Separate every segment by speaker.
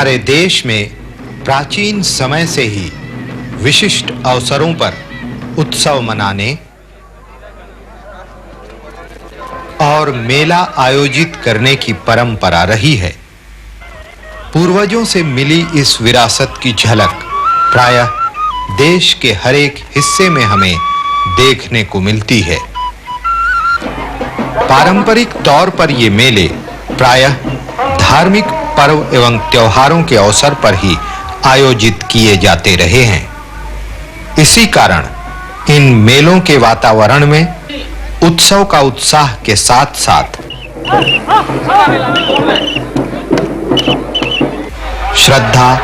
Speaker 1: हमारे देश में प्राचीन समय से ही विशिष्ट अवसरों पर उत्सव मनाने और मेला आयोजित करने की परंपरा रही है। पूर्वजों से मिली इस विरासत की झलक प्रायः देश के हर एक हिस्से में हमें देखने को मिलती है। पारंपरिक तौर पर ये मेले प्रायः धार्मिक पर्व एवं त्योहारों के अवसर पर ही आयोजित किए जाते रहे हैं। इसी कारण इन मेलों के वातावरण में उत्सव का उत्साह के साथ-साथ श्रद्धा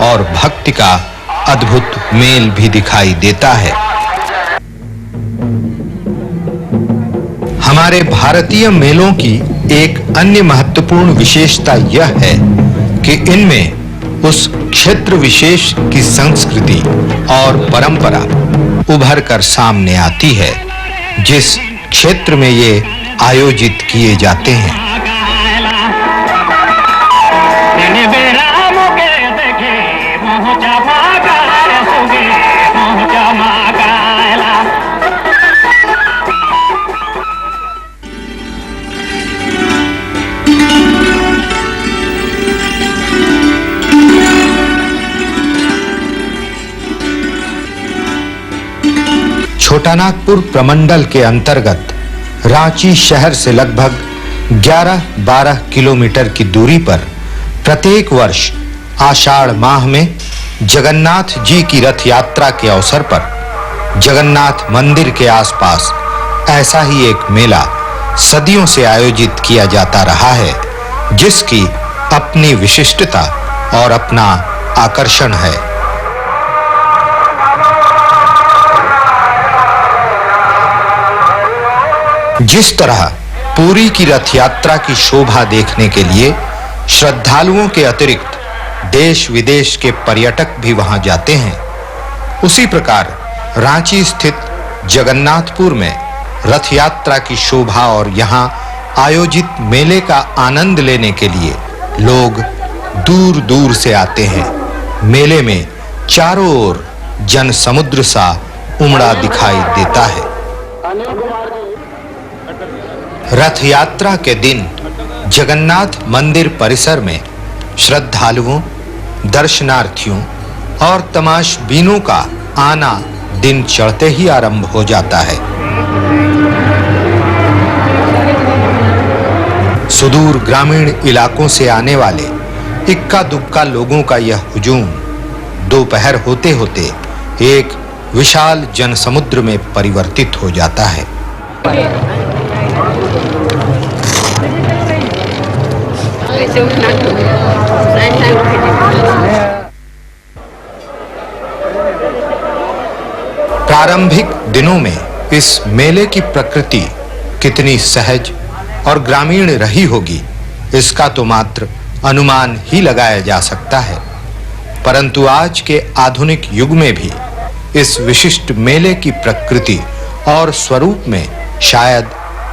Speaker 1: और भक्ति का अद्भुत मेल भी दिखाई देता है। हमारे भारतीय मेलों की एक अन्य महत्वपूर्ण विशेषता यह है कि इनमें उस क्षेत्र विशेष की संस्कृति और परंपरा उभर कर सामने आती है जिस क्षेत्र में ये आयोजित किए जाते हैं। छोटानागपुर प्रमंडल के अंतर्गत रांची शहर से लगभग 11-12 किलोमीटर की दूरी पर प्रत्येक वर्ष आषाढ़ माह में जगन्नाथ जी की रथ यात्रा के अवसर पर जगन्नाथ मंदिर के आसपास ऐसा ही एक मेला सदियों से आयोजित किया जाता रहा है जिसकी अपनी विशिष्टता और अपना आकर्षण है। जिस तरह पुरी की रथ यात्रा की शोभा देखने के लिए श्रद्धालुओं के अतिरिक्त देश विदेश के पर्यटक भी वहां जाते हैं, उसी प्रकार रांची स्थित जगन्नाथपुर में रथ यात्रा की शोभा और यहां आयोजित मेले का आनंद लेने के लिए लोग दूर-दूर से आते हैं। मेले में चारों ओर जन समुद्र सा उमड़ा दिखाई देता है। रथ यात्रा के दिन जगन्नाथ मंदिर परिसर में श्रद्धालुओं, दर्शनार्थियों और तमाशबीनों का आना दिन चढ़ते ही आरंभ हो जाता है। सुदूर ग्रामीण इलाकों से आने वाले इक्का-दुक्का लोगों का यह हुजूम दोपहर होते-होते एक विशाल जनसमुद्र में परिवर्तित हो जाता है। प्रारंभिक दिनों में इस मेले की प्रकृति कितनी सहज और ग्रामीण रही होगी, इसका तो मात्र अनुमान ही लगाया जा सकता है। परंतु आज के आधुनिक युग में भी इस विशिष्ट मेले की प्रकृति और स्वरूप में शायद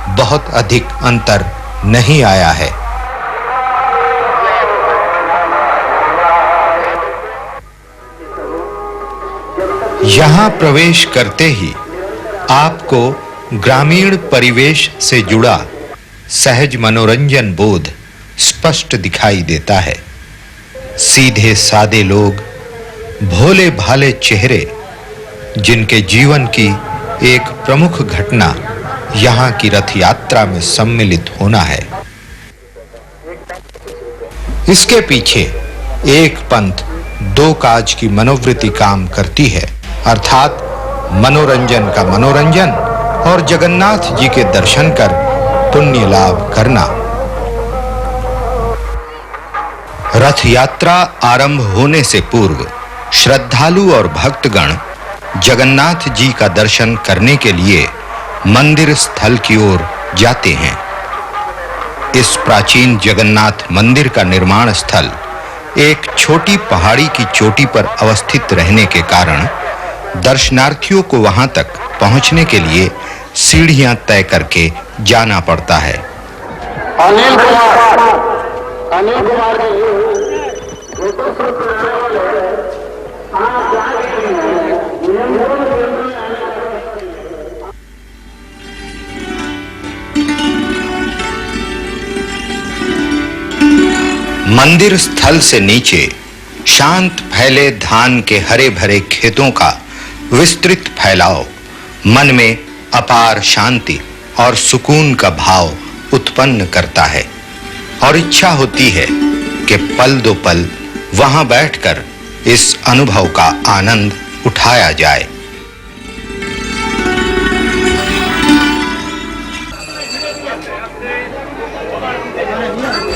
Speaker 1: बहुत अधिक अंतर नहीं आया है। यहाँ प्रवेश करते ही आपको ग्रामीण परिवेश से जुड़ा सहज मनोरंजन बोध स्पष्ट दिखाई देता है। सीधे सादे लोग, भोले भाले चेहरे, जिनके जीवन की एक प्रमुख घटना यहाँ की रथ यात्रा में सम्मिलित होना है। इसके पीछे एक पंथ दो काज की मनोवृत्ति काम करती है, अर्थात मनोरंजन का मनोरंजन और जगन्नाथ जी के दर्शन कर पुण्य लाभ करना। रथ यात्रा आरंभ होने से पूर्व श्रद्धालु और भक्तगण जगन्नाथ जी का दर्शन करने के लिए मंदिर स्थल की ओर जाते हैं। इस प्राचीन जगन्नाथ मंदिर का निर्माण स्थल एक छोटी पहाड़ी की चोटी पर अवस्थित रहने के कारण दर्शनार्थियों को वहां तक पहुंचने के लिए सीढ़ियां तय करके जाना पड़ता है।
Speaker 2: अनिल कुमार
Speaker 1: मंदिर स्थल से नीचे शांत फैले धान के हरे भरे खेतों का विस्तृत फैलाव मन में अपार शांति और सुकून का भाव उत्पन्न करता है और इच्छा होती है कि पल दो पल वहां बैठकर इस अनुभव का आनंद उठाया जाए।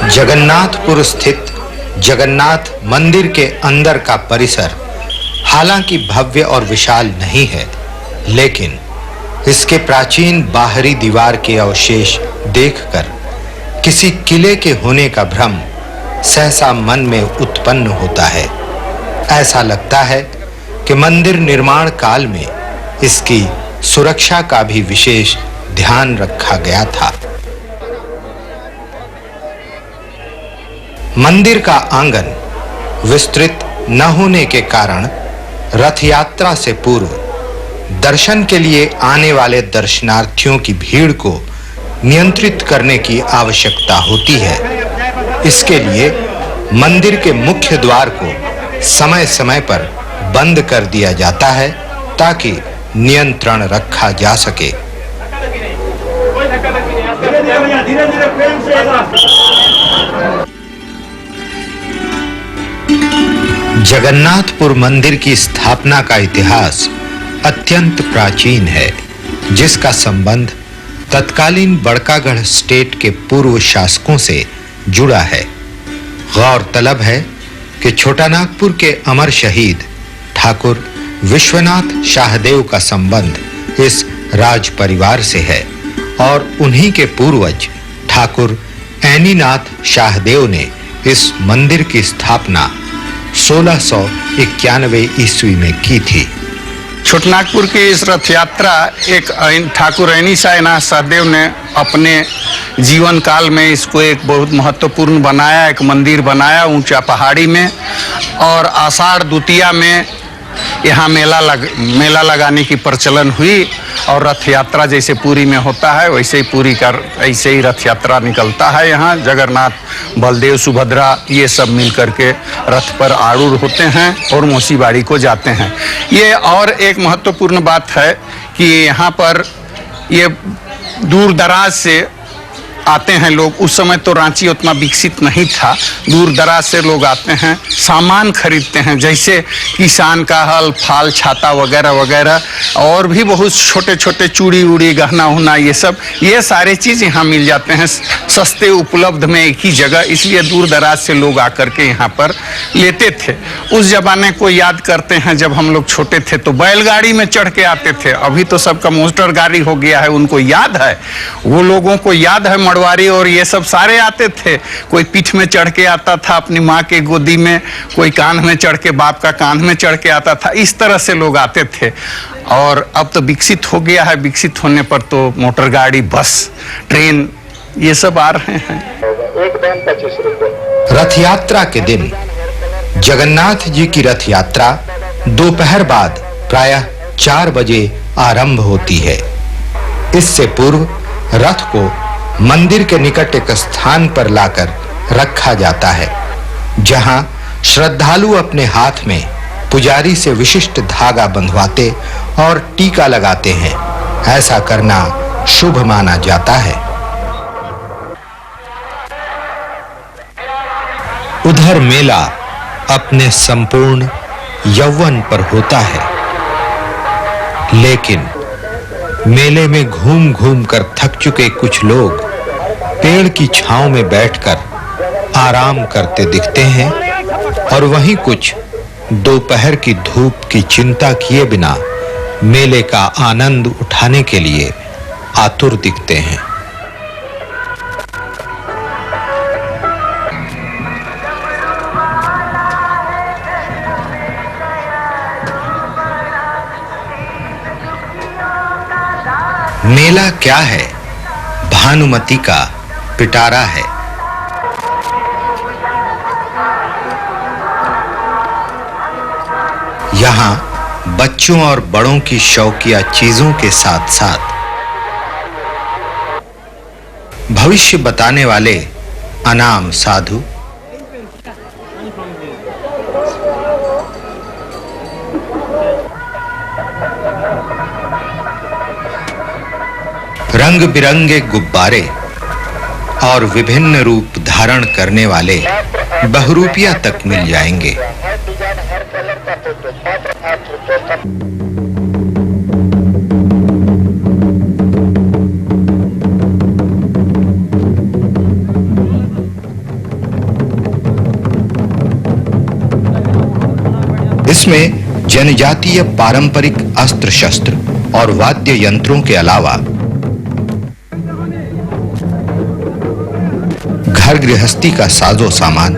Speaker 1: जगन्नाथपुर स्थित जगन्नाथ मंदिर के अंदर का परिसर हालांकि भव्य और विशाल नहीं है, लेकिन इसके प्राचीन बाहरी दीवार के अवशेष देखकर किसी किले के होने का भ्रम सहसा मन में उत्पन्न होता है। ऐसा लगता है कि मंदिर निर्माण काल में इसकी सुरक्षा का भी विशेष ध्यान रखा गया था। मंदिर का आंगन विस्तृत न होने के कारण रथ यात्रा से पूर्व दर्शन के लिए आने वाले दर्शनार्थियों की भीड़ को नियंत्रित करने की आवश्यकता होती है। इसके लिए मंदिर के मुख्य द्वार को समय-समय पर बंद कर दिया जाता है ताकि नियंत्रण रखा जा सके। जगन्नाथपुर मंदिर की स्थापना का इतिहास अत्यंत प्राचीन है, जिसका संबंध तत्कालीन बड़कागढ़ स्टेट के पूर्व शासकों से जुड़ा है। गौरतलब है कि छोटा नागपुर के अमर शहीद ठाकुर विश्वनाथ शाहदेव का संबंध इस राज परिवार से है और उन्हीं के पूर्वज ठाकुर ऐनीनाथ शाहदेव ने इस मंदिर की स्थापना 1691 ईस्वी में की थी।
Speaker 2: छोटनागपुर की इस रथ यात्रा एक ठाकुर ऐनी सायनाथ शाहदेव ने अपने जीवन काल में इसको एक बहुत महत्वपूर्ण बनाया, एक मंदिर बनाया ऊंचा पहाड़ी में, और आषाढ़ द्वितीया में यहाँ मेला लगाने की प्रचलन हुई और रथ यात्रा जैसे पुरी में होता है वैसे ही ऐसे ही रथ यात्रा निकलता है। यहाँ जगन्नाथ बलदेव सुभद्रा ये सब मिल करके रथ पर आरूढ़ होते हैं और मौसीबाड़ी को जाते हैं। ये और एक महत्वपूर्ण बात है कि यहाँ पर ये दूर दराज से आते हैं लोग। उस समय तो रांची उतना विकसित नहीं था, दूर दराज से लोग आते हैं, सामान खरीदते हैं, जैसे किसान का हल, फाल, छाता वगैरह वगैरह, और भी बहुत छोटे छोटे चूड़ी उड़ी, गहना उहना, ये सारे चीज़ यहाँ मिल जाते हैं सस्ते उपलब्ध में एक ही जगह। इसलिए दूर दराज से लोग आकर के यहाँ पर लेते थे। उस जमाने को याद करते हैं, जब हम लोग छोटे थे तो बैलगाड़ी में चढ़ के आते थे। अभी तो सबका मोटर गाड़ी हो गया है, उनको याद है, वो लोगों को याद है मड़वारी और ये सब सारे आते थे। कोई पीठ में चढ़ के आता था अपनी माँ के गोदी में, कोई कान में चढ़ के, बाप का कान में चढ़ के आता था। इस तरह से लोग आते थे। और अब तो विकसित हो गया है, विकसित होने पर तो मोटर गाड़ी, बस, ट्रेन, ये सब आ रहे हैं।
Speaker 1: रथ यात्रा के दिन जगन्नाथ जी की रथ यात्रा दोपहर बाद प्रायः 4 बजे आरंभ होती है। इससे पूर्व रथ को मंदिर के निकट एक स्थान पर लाकर रखा जाता है, जहां श्रद्धालु अपने हाथ में पुजारी से विशिष्ट धागा बंधवाते और टीका लगाते हैं। ऐसा करना शुभ माना जाता है। उधर मेला अपने संपूर्ण यौवन पर होता है, लेकिन मेले में घूम-घूम कर थक चुके कुछ लोग पेड़ की छांव में बैठकर आराम करते दिखते हैं और वहीं कुछ दोपहर की धूप की चिंता किए बिना मेले का आनंद उठाने के लिए आतुर दिखते हैं। मेला क्या है? भानुमति का पिटारा है। यहाँ बच्चों और बड़ों की शौकिया चीजों के साथ-साथ भविष्य बताने वाले अनाम साधु, रंग बिरंगे गुब्बारे और विभिन्न रूप धारण करने वाले बहुरूपिया तक मिल जाएंगे। इसमें जनजातीय पारंपरिक अस्त्र शस्त्र और वाद्य यंत्रों के अलावा घर गृहस्थी का साजो सामान,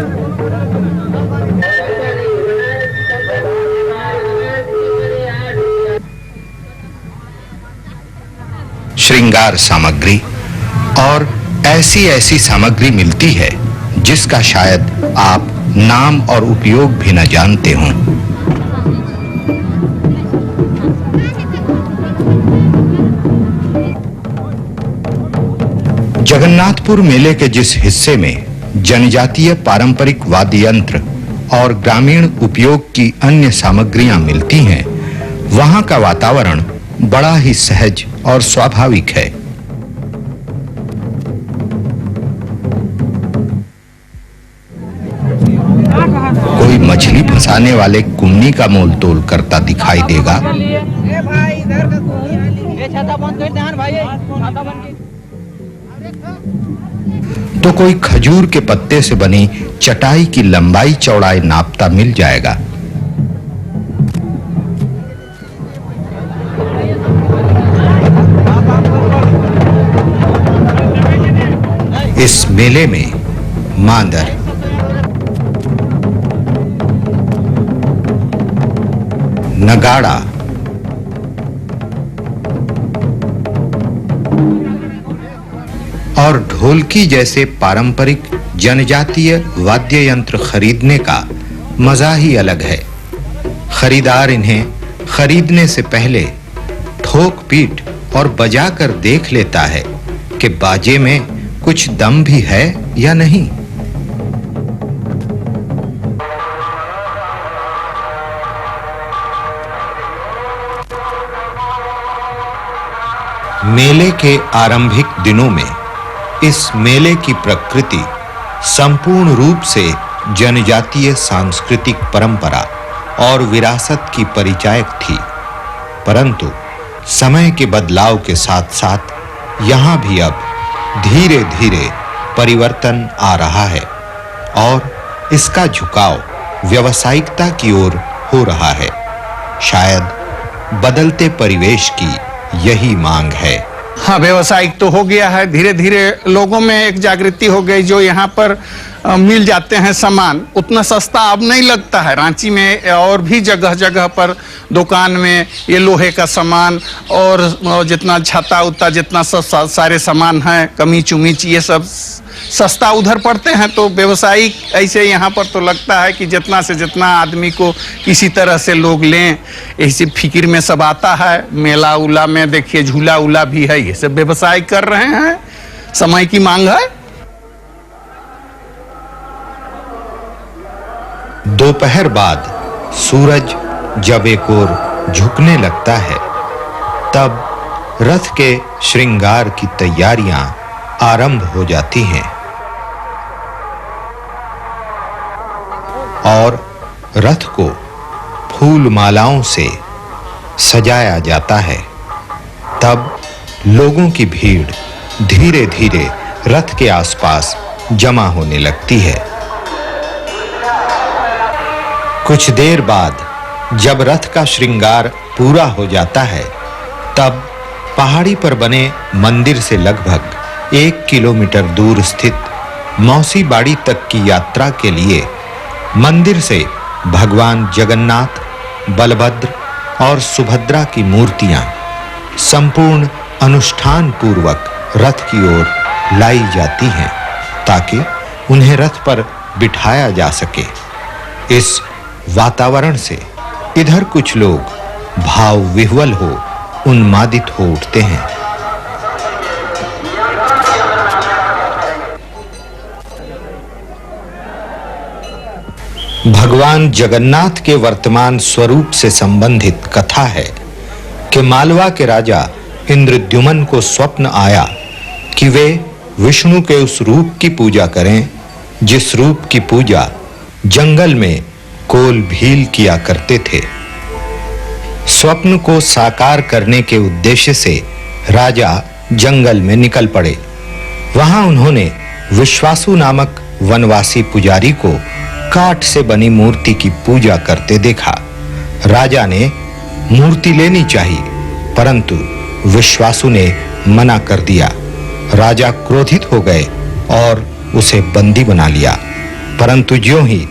Speaker 1: श्रृंगार सामग्री और ऐसी सामग्री मिलती है जिसका शायद आप नाम और उपयोग भी न जानते हों। जगन्नाथपुर मेले के जिस हिस्से में जनजातीय पारंपरिक वाद्य यंत्र और ग्रामीण उपयोग की अन्य सामग्रियां मिलती हैं, वहां का वातावरण बड़ा ही सहज और स्वाभाविक है। कोई मछली फंसाने वाले कुम्नी का मोल तोल करता दिखाई देगा, तो कोई खजूर के पत्ते से बनी चटाई की लंबाई चौड़ाई नापता मिल जाएगा। इस मेले में मांदर, नगाड़ा, और ढोलकी जैसे पारंपरिक जनजातीय वाद्य यंत्र खरीदने का मजा ही अलग है। खरीदार इन्हें खरीदने से पहले ठोक पीट और बजाकर देख लेता है कि बाजे में कुछ दम भी है या नहीं। मेले के आरंभिक दिनों में इस मेले की प्रकृति संपूर्ण रूप से जनजातीय सांस्कृतिक परंपरा और विरासत की परिचायक थी, परंतु समय के बदलाव के साथ-साथ यहाँ भी अब धीरे-धीरे परिवर्तन आ रहा है और इसका झुकाव व्यावसायिकता की ओर हो रहा है। शायद बदलते परिवेश की यही मांग है।
Speaker 2: हाँ, व्यवसायिक तो हो गया है, धीरे धीरे लोगों में एक जागृति हो गई। जो यहाँ पर मिल जाते हैं सामान, उतना सस्ता अब नहीं लगता है। रांची में और भी जगह जगह पर दुकान में ये लोहे का सामान और जितना छाता उता जितना सब सारे सामान हैं, कमीच उमीच, ये सब सस्ता उधर पड़ते हैं। तो व्यवसायिक ऐसे यहाँ पर तो लगता है कि जितना से जितना आदमी को किसी तरह से लोग लें, ऐसी फिक्र में सब आता है। मेला उला में देखिए झूला उला भी है, ये सब व्यवसाय कर रहे हैं, समय की मांग है।
Speaker 1: दोपहर बाद सूरज जब एक ओर झुकने लगता है, तब रथ के श्रृंगार की तैयारियां आरंभ हो जाती हैं और रथ को फूल मालाओं से सजाया जाता है। तब लोगों की भीड़ धीरे-धीरे रथ के आसपास जमा होने लगती है। कुछ देर बाद जब रथ का श्रृंगार पूरा हो जाता है, तब पहाड़ी पर बने मंदिर से लगभग 1 किलोमीटर दूर स्थित मौसी बाड़ी तक की यात्रा के लिए मंदिर से भगवान जगन्नाथ, बलभद्र और सुभद्रा की मूर्तियां संपूर्ण अनुष्ठान पूर्वक रथ की ओर लाई जाती हैं ताकि उन्हें रथ पर बिठाया जा सके। इस वातावरण से इधर कुछ लोग भाव विह्वल हो उन्मादित हो उठते हैं। भगवान जगन्नाथ के वर्तमान स्वरूप से संबंधित कथा है कि मालवा के राजा इंद्रद्युम्न को स्वप्न आया कि वे विष्णु के उस रूप की पूजा करें जिस रूप की पूजा जंगल में कोल भील किया करते थे। स्वप्न को साकार करने के उद्देश्य से राजा जंगल में निकल पड़े। वहां उन्होंने विश्वासु नामक वनवासी पुजारी को काठ से बनी मूर्ति की पूजा करते देखा। राजा ने मूर्ति लेनी चाहिए, परंतु विश्वासु ने मना कर दिया। राजा क्रोधित हो गए और उसे बंदी बना लिया, परंतु ज्यों ही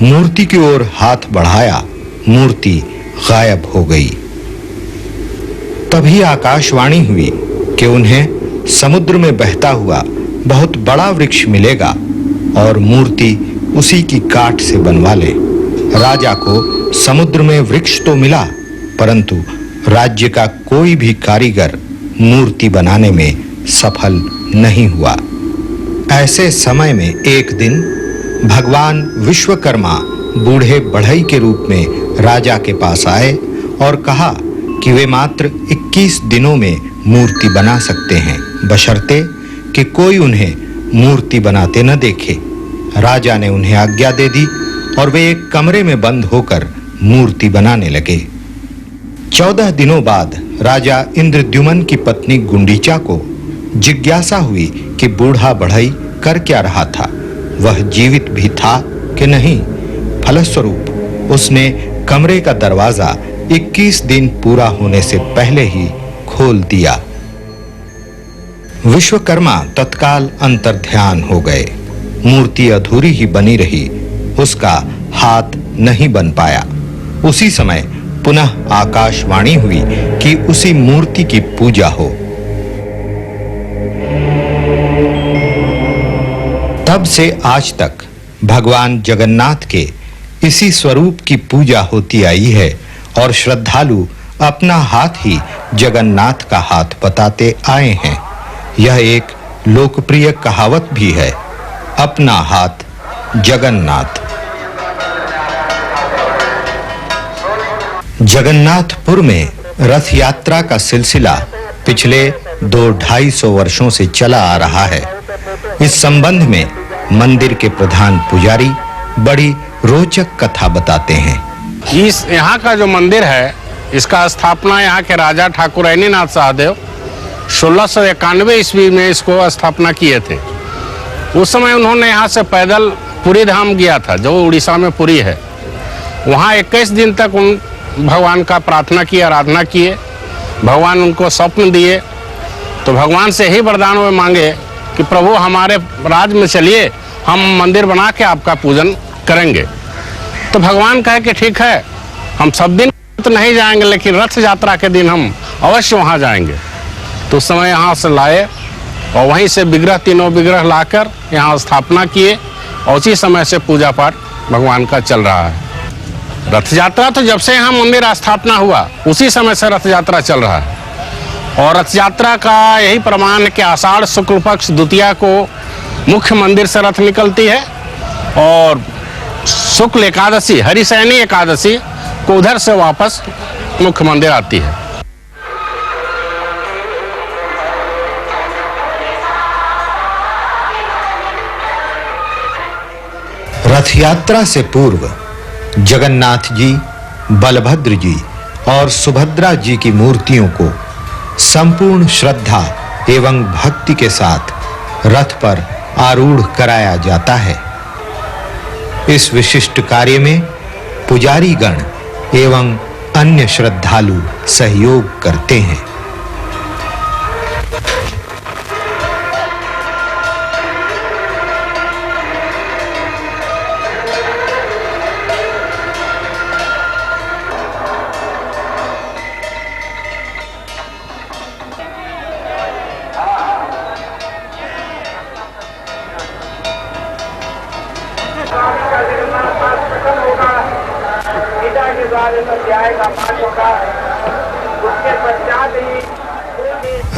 Speaker 1: मूर्ति की ओर हाथ बढ़ाया, मूर्ति गायब हो गई। तभी आकाशवाणी हुई कि उन्हें समुद्र में बहता हुआ बहुत बड़ा वृक्ष मिलेगा और मूर्ति उसी की काठ से बनवा ले। राजा को समुद्र में वृक्ष तो मिला, परंतु राज्य का कोई भी कारीगर मूर्ति बनाने में सफल नहीं हुआ। ऐसे समय में एक दिन भगवान विश्वकर्मा बूढ़े बढ़ई के रूप में राजा के पास आए और कहा कि वे मात्र 21 दिनों में मूर्ति बना सकते हैं, बशर्ते कि कोई उन्हें मूर्ति बनाते न देखे। राजा ने उन्हें आज्ञा दे दी और वे एक कमरे में बंद होकर मूर्ति बनाने लगे। 14 दिनों बाद राजा इंद्रद्युम्न की पत्नी गुंडीचा को जिज्ञासा हुई कि बूढ़ा बढ़ई कर क्या रहा था, वह जीवित भी था कि नहीं। फलस्वरूप उसने कमरे का दरवाजा 21 दिन पूरा होने से पहले ही खोल दिया। विश्वकर्मा तत्काल अंतर्ध्यान हो गए। मूर्ति अधूरी ही बनी रही, उसका हाथ नहीं बन पाया। उसी समय पुनः आकाशवाणी हुई कि उसी मूर्ति की पूजा हो। तब से आज तक भगवान जगन्नाथ के इसी स्वरूप की पूजा होती आई है और श्रद्धालु अपना हाथ ही जगन्नाथ का हाथ बताते आए हैं। यह एक लोकप्रिय कहावत भी है, अपना हाथ जगन्नाथ। जगन्नाथपुर में रथ यात्रा का सिलसिला पिछले 2-250 वर्षों से चला आ रहा है। इस संबंध में मंदिर के प्रधान पुजारी बड़ी रोचक कथा बताते हैं।
Speaker 3: इस यहाँ का जो मंदिर है, इसका स्थापना यहाँ के राजा ठाकुर ऐनीनाथ सहदेव 1691 ईस्वी में इसको स्थापना किए थे। उस समय उन्होंने यहाँ से पैदल पुरी धाम गया था, जो उड़ीसा में पुरी है। वहाँ 21 दिन तक उन भगवान का प्रार्थना किए, आराधना किए। भगवान उनको स्वप्न दिए, तो भगवान से ही वरदान में मांगे कि प्रभु हमारे राज में चलिए, हम मंदिर बना के आपका पूजन करेंगे। तो भगवान कहे कि ठीक है, हम सब दिन तो नहीं जाएंगे, लेकिन रथ यात्रा के दिन हम अवश्य वहाँ जाएंगे। तो उस समय यहाँ से लाए और वहीं से विग्रह, तीनों विग्रह लाकर यहाँ स्थापना किए और उसी समय से पूजा पाठ भगवान का चल रहा है। रथ यात्रा तो जब से यहाँ मंदिर स्थापना हुआ उसी समय से रथ यात्रा चल रहा है। और रथ यात्रा का यही प्रमाण है कि आषाढ़ शुक्ल पक्ष द्वितीया को मुख्य मंदिर से रथ निकलती है और शुक्ल एकादशी, हरिशयनी एकादशी को उधर से वापस मुख्य मंदिर आती है।
Speaker 1: रथ यात्रा से पूर्व जगन्नाथ जी, बलभद्र जी और सुभद्रा जी की मूर्तियों को संपूर्ण श्रद्धा एवं भक्ति के साथ रथ पर आरूढ़ कराया जाता है। इस विशिष्ट कार्य में पुजारी गण एवं अन्य श्रद्धालु सहयोग करते हैं।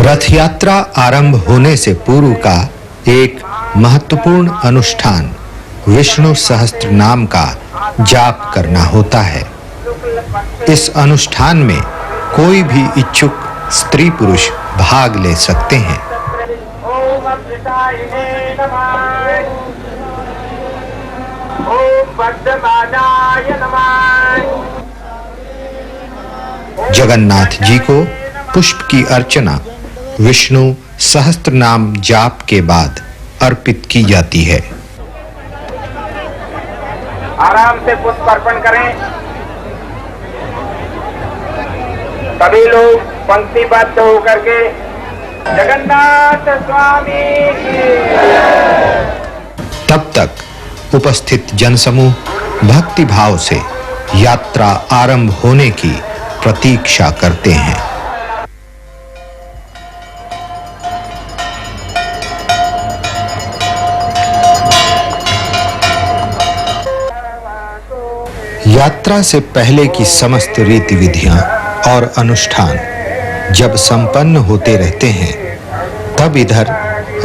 Speaker 1: रथ यात्रा आरंभ होने से पूर्व का एक महत्वपूर्ण अनुष्ठान विष्णु सहस्त्र नाम का जाप करना होता है। इस अनुष्ठान में कोई भी इच्छुक स्त्री पुरुष भाग ले सकते हैं। जगन्नाथ जी को पुष्प की अर्चना विष्णु सहस्त्र नाम जाप के बाद अर्पित की जाती है।
Speaker 4: आराम से पुष्प अर्पण करें। सभी लोग पंक्तिबद्ध होकर के जगन्नाथ स्वामी की।
Speaker 1: तब तक उपस्थित जनसमूह भक्ति भाव से यात्रा आरंभ होने की प्रतीक्षा करते हैं। यात्रा से पहले की समस्त रीति विधियां और अनुष्ठान जब संपन्न होते रहते हैं, तब इधर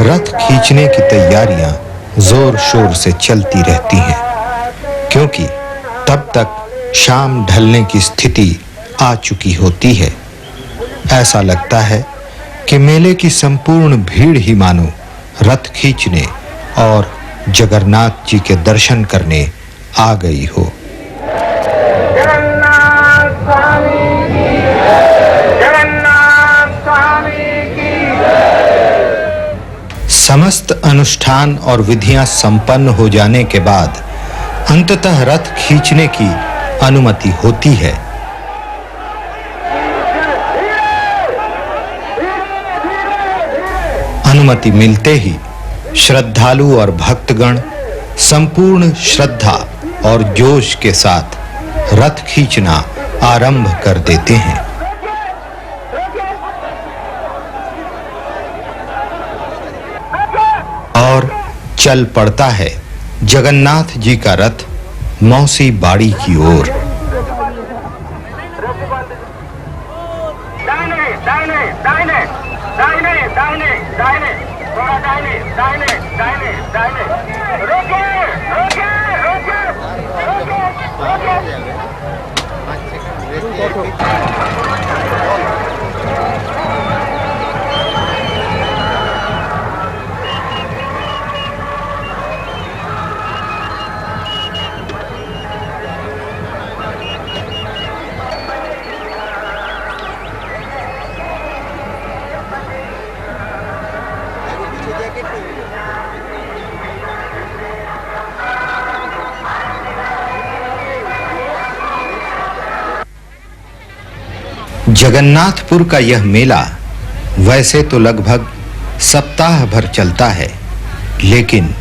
Speaker 1: रथ खींचने की तैयारियां जोर शोर से चलती रहती हैं, क्योंकि तब तक शाम ढलने की स्थिति आ चुकी होती है। ऐसा लगता है कि मेले की संपूर्ण भीड़ ही मानो रथ खींचने और जगन्नाथ जी के दर्शन करने आ गई हो। समस्त अनुष्ठान और विधियां संपन्न हो जाने के बाद अंततः रथ खींचने की अनुमति होती है। अनुमति मिलते ही श्रद्धालु और भक्तगण संपूर्ण श्रद्धा और जोश के साथ रथ खींचना आरंभ कर देते हैं। और चल पड़ता है जगन्नाथ जी का रथ मौसी बाड़ी की ओर। जगन्नाथपुर का यह मेला वैसे तो लगभग सप्ताह भर चलता है, लेकिन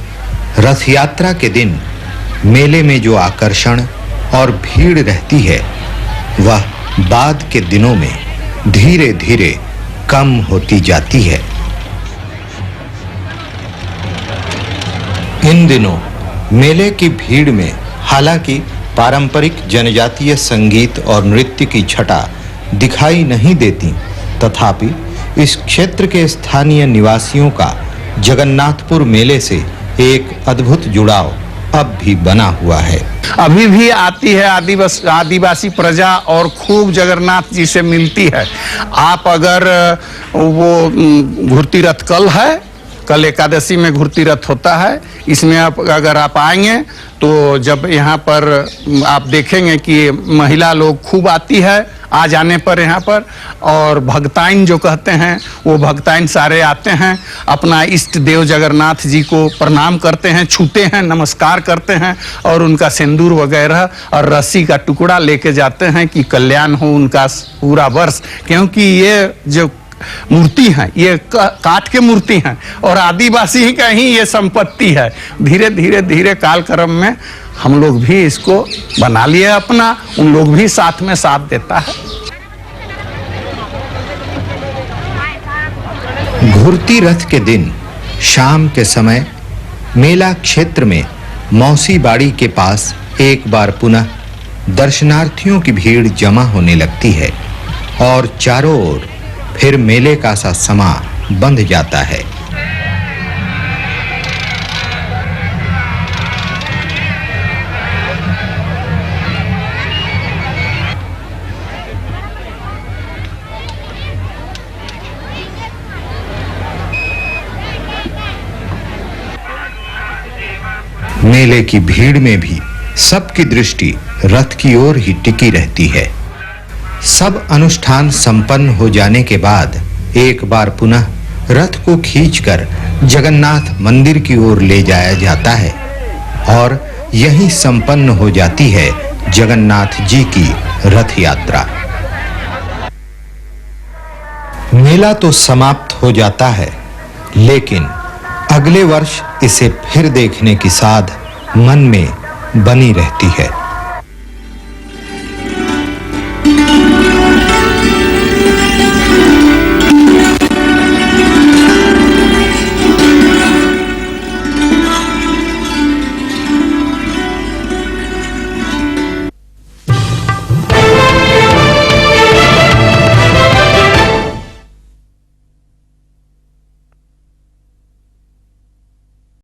Speaker 1: रथ यात्रा के दिन मेले में जो आकर्षण और भीड़ रहती है, वह बाद के दिनों में धीरे-धीरे कम होती जाती है। इन दिनों मेले की भीड़ में हालांकि पारंपरिक जनजातीय संगीत और नृत्य की छटा दिखाई नहीं देती, तथापि इस क्षेत्र के स्थानीय निवासियों का जगन्नाथपुर मेले से एक अद्भुत जुड़ाव अब भी बना हुआ है।
Speaker 2: अभी भी आती है आदिवासी प्रजा और खूब जगन्नाथ जी से मिलती है। आप अगर वो घुरती रथ कल एकादशी में घुरती रथ होता है, इसमें अगर आप आएंगे तो जब यहाँ पर आप देखेंगे कि महिला लोग खूब आती है आ जाने पर यहाँ पर, और भक्ताइन जो कहते हैं वो भक्ताइन सारे आते हैं, अपना इष्ट देव जगन्नाथ जी को प्रणाम करते हैं, छूते हैं, नमस्कार करते हैं और उनका सिंदूर वगैरह और रस्सी का टुकड़ा लेके जाते हैं कि कल्याण हो उनका पूरा वर्ष। क्योंकि ये जो मूर्ति है ये काठ के मूर्ति हैं और आदिवासी का ही ये संपत्ति है। धीरे धीरे कालक्रम में हम लोग भी इसको बना लिए अपना, उन लोग भी साथ में साथ देता है।
Speaker 1: घुरती रथ के दिन शाम के समय मेला क्षेत्र में मौसी बाड़ी के पास एक बार पुनः दर्शनार्थियों की भीड़ जमा होने लगती है और चारों ओर फिर मेले का सा समा बंध जाता है। मेले की भीड़ में भी सबकी दृष्टि रथ की ओर ही टिकी रहती है। सब अनुष्ठान संपन्न हो जाने के बाद एक बार पुनः रथ को खींचकर जगन्नाथ मंदिर की ओर ले जाया जाता है और यहीं संपन्न हो जाती है जगन्नाथ जी की रथ यात्रा। मेला तो समाप्त हो जाता है, लेकिन अगले वर्ष इसे फिर देखने की साध मन में बनी रहती है।